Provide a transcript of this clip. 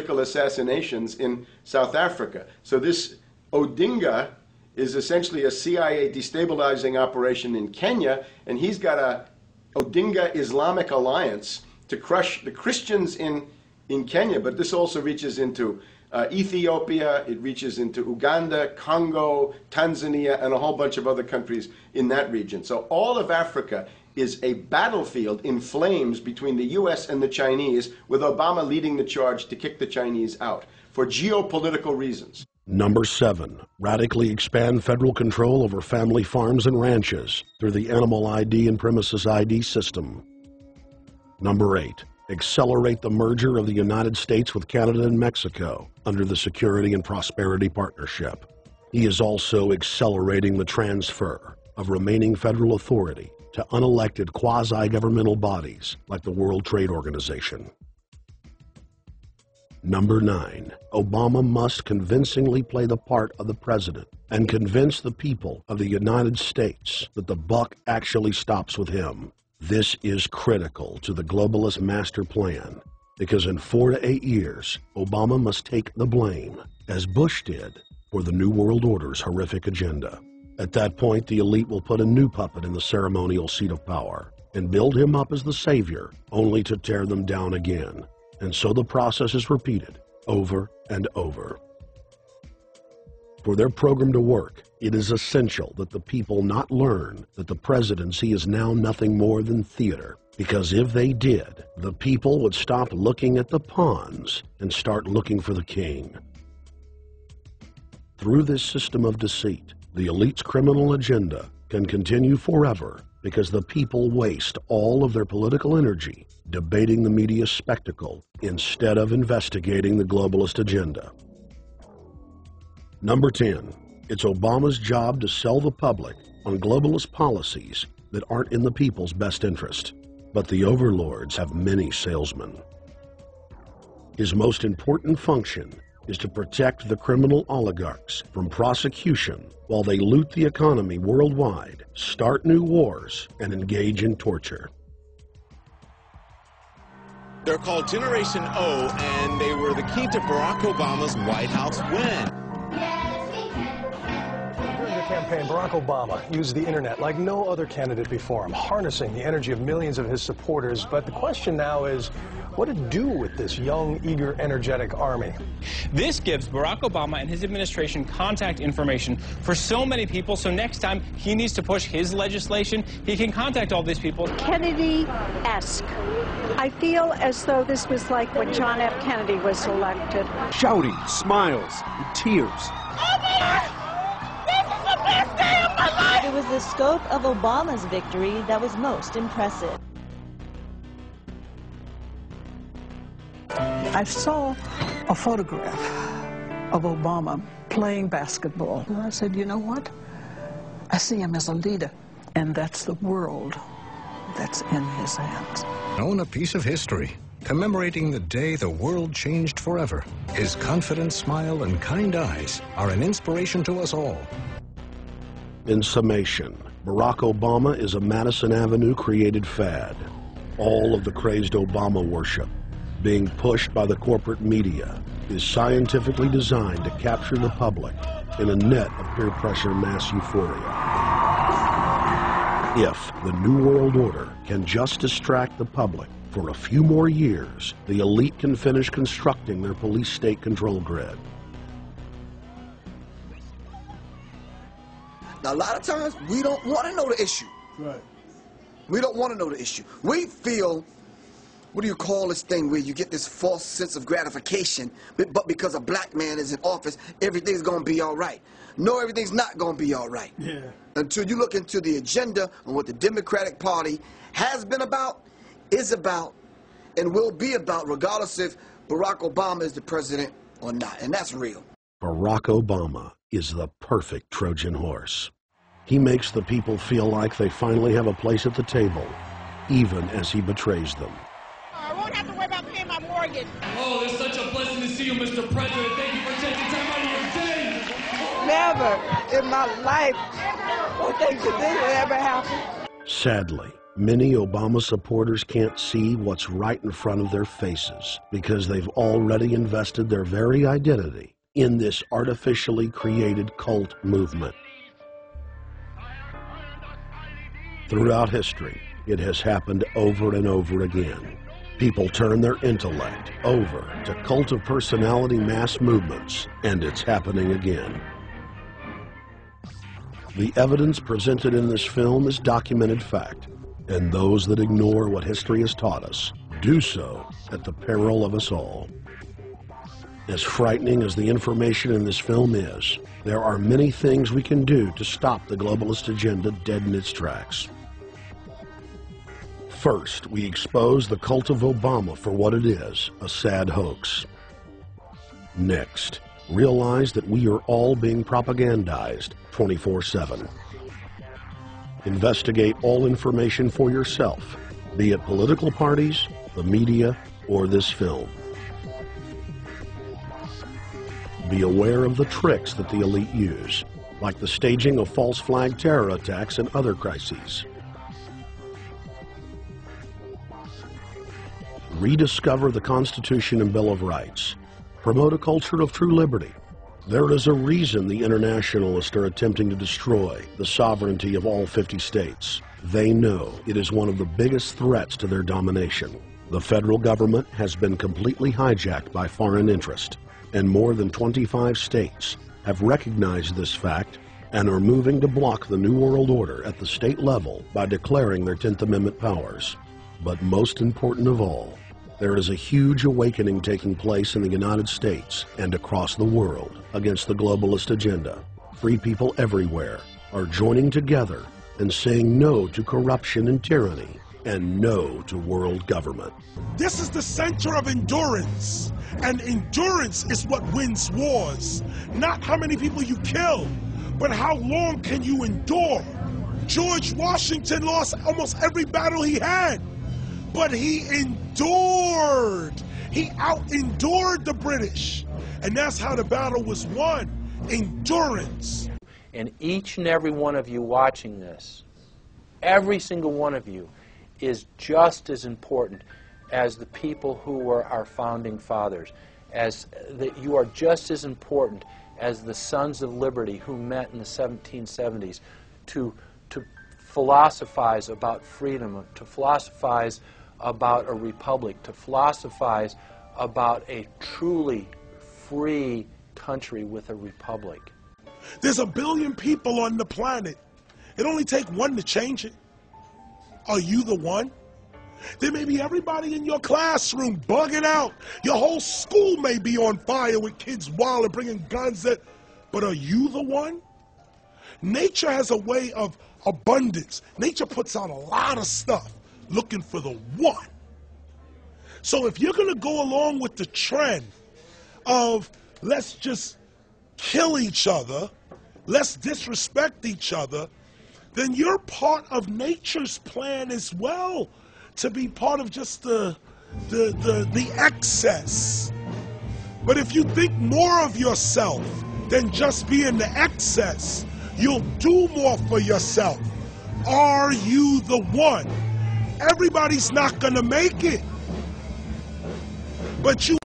assassinations in South Africa. So this Odinga is essentially a CIA destabilizing operation in Kenya, and he's got a Odinga Islamic Alliance to crush the Christians in Kenya, but this also reaches into Ethiopia, it reaches into Uganda, Congo, Tanzania, and a whole bunch of other countries in that region. So all of Africa is a battlefield in flames between the US and the Chinese, with Obama leading the charge to kick the Chinese out for geopolitical reasons. Number 7, radically expand federal control over family farms and ranches through the Animal ID and Premises ID system. Number 8, accelerate the merger of the United States with Canada and Mexico under the Security and Prosperity Partnership. He is also accelerating the transfer of remaining federal authority to unelected quasi-governmental bodies like the World Trade Organization. Number 9, Obama must convincingly play the part of the president and convince the people of the United States that the buck actually stops with him. This is critical to the globalist master plan, because in 4 to 8 years, Obama must take the blame, as Bush did, for the New World Order's horrific agenda. At that point, the elite will put a new puppet in the ceremonial seat of power and build him up as the savior, only to tear them down again. And so the process is repeated over and over. For their program to work, it is essential that the people not learn that the presidency is now nothing more than theater, because if they did, the people would stop looking at the pawns and start looking for the king. Through this system of deceit, the elite's criminal agenda can continue forever because the people waste all of their political energy debating the media spectacle instead of investigating the globalist agenda. Number 10, it's Obama's job to sell the public on globalist policies that aren't in the people's best interest. But the overlords have many salesmen. His most important function is to protect the criminal oligarchs from prosecution while they loot the economy worldwide, start new wars, and engage in torture. They're called Generation O, and they were the key to Barack Obama's White House win. During the campaign, Barack Obama used the internet like no other candidate before him, harnessing the energy of millions of his supporters. But the question now is, what to do with this young, eager, energetic army? This gives Barack Obama and his administration contact information for so many people, so next time he needs to push his legislation, he can contact all these people. Kennedy-esque. I feel as though this was like when John F. Kennedy was elected. Shouting, smiles, and tears. This is the best day of my life! It was the scope of Obama's victory that was most impressive. I saw a photograph of Obama playing basketball. And I said, you know what? I see him as a leader, and that's the world that's in his hands. Own a piece of history, commemorating the day the world changed forever. His confident smile and kind eyes are an inspiration to us all. In summation, Barack Obama is a Madison Avenue created fad. All of the crazed Obama worship, being pushed by the corporate media, is scientifically designed to capture the public in a net of peer pressure mass euphoria. If the New World Order can just distract the public for a few more years, the elite can finish constructing their police state control grid. Now, a lot of times, we don't want to know the issue. Right. We don't want to know the issue. We feel, what do you call this thing where you get this false sense of gratification, but because a black man is in office, everything's going to be all right. No, everything's not going to be all right. Yeah. Until you look into the agenda and what the Democratic Party has been about, is about, and will be about, regardless if Barack Obama is the president or not. And that's real. Barack Obama is the perfect Trojan horse. He makes the people feel like they finally have a place at the table, even as he betrays them. I won't have to worry about paying my mortgage. Oh, it's such a blessing to see you, Mr. President. Thank you for taking time out of your day. Never in my life would things like this ever happen. Sadly, Many Obama supporters can't see what's right in front of their faces because they've already invested their very identity in this artificially created cult movement. Throughout history, it has happened over and over again. People turn their intellect over to cult of personality mass movements, and it's happening again. The evidence presented in this film is documented fact, and those that ignore what history has taught us do so at the peril of us all. As frightening as the information in this film is, there are many things we can do to stop the globalist agenda dead in its tracks. First, we expose the cult of Obama for what it is, a sad hoax. Next, realize that we are all being propagandized 24/7. Investigate all information for yourself, be it political parties, the media, or this film. Be aware of the tricks that the elite use, like the staging of false flag terror attacks and other crises. Rediscover the Constitution and Bill of Rights. Promote a culture of true liberty. There is a reason the internationalists are attempting to destroy the sovereignty of all 50 states. They know it is one of the biggest threats to their domination. The federal government has been completely hijacked by foreign interest, and more than 25 states have recognized this fact and are moving to block the New World Order at the state level by declaring their 10th Amendment powers. But most important of all, there is a huge awakening taking place in the United States and across the world against the globalist agenda. Free people everywhere are joining together and saying no to corruption and tyranny and no to world government. This is the center of endurance, and endurance is what wins wars. Not how many people you kill, but how long can you endure. George Washington lost almost every battle he had, but he endured. He out-endured the British, and that's how the battle was won, endurance. And each and every one of you watching this, every single one of you, is just as important as the people who were our founding fathers, as that you are just as important as the Sons of Liberty who met in the 1770s to philosophize about freedom, to philosophize about a republic, to philosophize about a truly free country with a republic. There's 1 billion people on the planet. It only takes one to change it. Are you the one? There may be everybody in your classroom bugging out. Your whole school may be on fire with kids wild and bringing guns at, but are you the one? Nature has a way of abundance. Nature puts out a lot of stuff looking for the one. So if you're going to go along with the trend of let's just kill each other, let's disrespect each other, then you're part of nature's plan as well, to be part of just the excess. But if you think more of yourself than just being the excess, you'll do more for yourself. Are you the one? Everybody's not going to make it, but you